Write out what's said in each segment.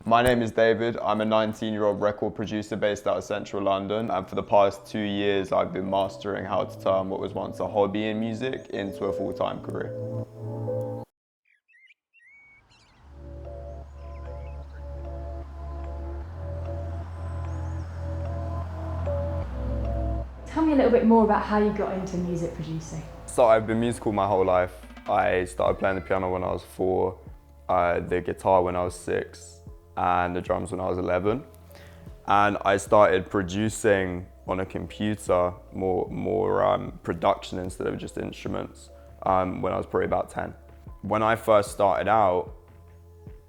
My name is David. I'm a 19-year-old record producer based out of central London, and for the past 2 years I've been mastering how to turn what was once a hobby in music into a full-time career. Tell me a little bit more about how you got into music producing. So I've been musical my whole life. I started playing the piano when I was 4, the guitar when I was 6, and the drums when I was 11. And I started producing on a computer, more production instead of just instruments, when I was probably about 10. When I first started out,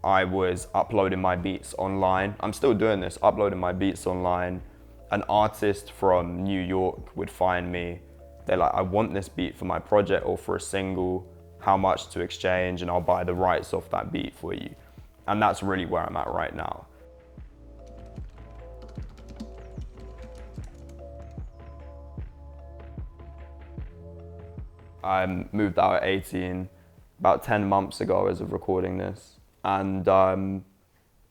I was uploading my beats online. I'm still doing this, uploading my beats online. An artist from New York would find me. They're like, I want this beat for my project or for a single, how much to exchange, and I'll buy the rights off that beat for you. And that's really where I'm at right now. I moved out at 18, about 10 months ago as of recording this. And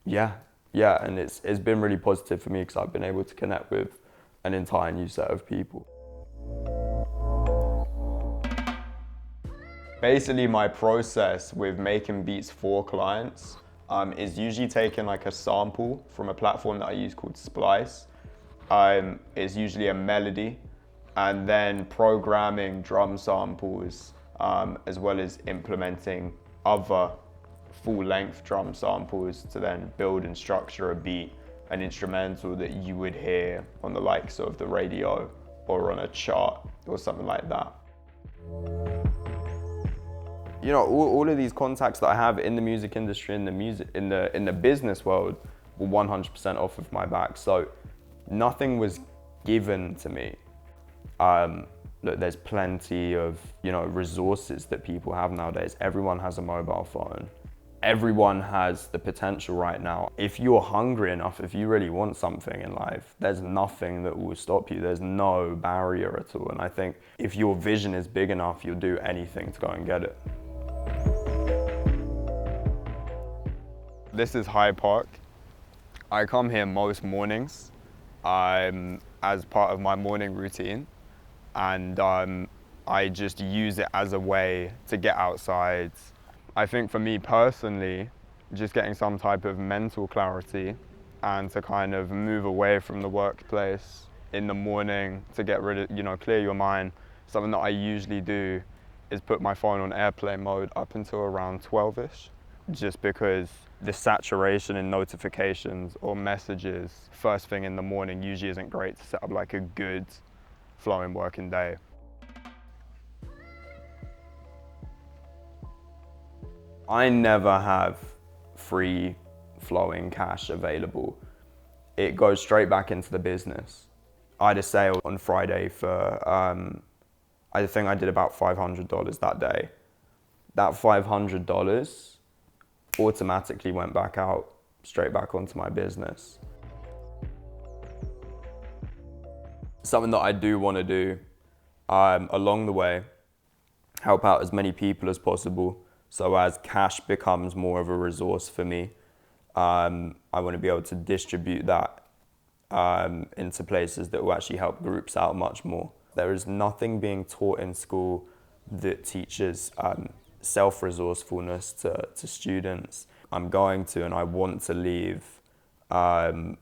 yeah, and it's been really positive for me because I've been able to connect with an entire new set of people. Basically, my process with making beats for clients is usually taking like a sample from a platform that I use called Splice. It's usually a melody, and then programming drum samples as well as implementing other full-length drum samples to then build and structure a beat, an instrumental that you would hear on the likes of the radio or on a chart or something like that. You know, all of these contacts that I have in the music industry, in the business world, were 100% off of my back. So nothing was given to me. Look, there's plenty of resources that people have nowadays. Everyone has a mobile phone. Everyone has the potential right now. If you're hungry enough, if you really want something in life, there's nothing that will stop you. There's no barrier at all. And I think if your vision is big enough, you'll do anything to go and get it. This is Hyde Park. I come here most mornings as part of my morning routine, and I just use it as a way to get outside. I think for me personally, just getting some type of mental clarity and to kind of move away from the workplace in the morning to get rid of, clear your mind. Something that I usually do is put my phone on airplane mode up until around 12-ish, just because the saturation in notifications or messages first thing in the morning usually isn't great to set up like a good flowing working day. I never have free flowing cash available. It goes straight back into the business. I had a sale on Friday for, I think I did about $500 that day. That $500 automatically went back out, straight back onto my business. Something that I do want to do along the way, help out as many people as possible. So as cash becomes more of a resource for me, I want to be able to distribute that into places that will actually help groups out much more. There is nothing being taught in school that teaches self-resourcefulness to students. I'm going to, and I want to leave that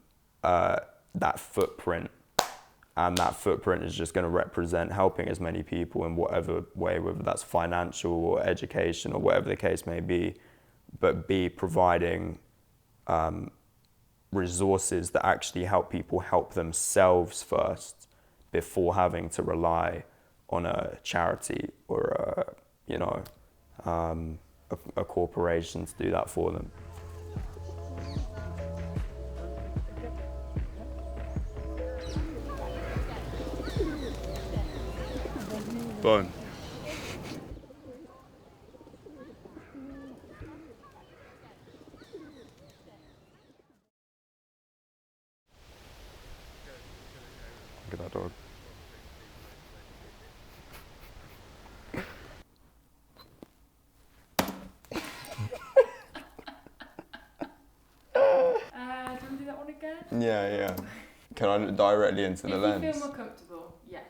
footprint. And that footprint is just going to represent helping as many people in whatever way, whether that's financial or education or whatever the case may be, but be providing resources that actually help people help themselves first before having to rely on a charity or a corporation to do that for them. Boom. Look at that dog. on again. Yeah, yeah. Can I look directly into the lens? If you feel more comfortable, yes.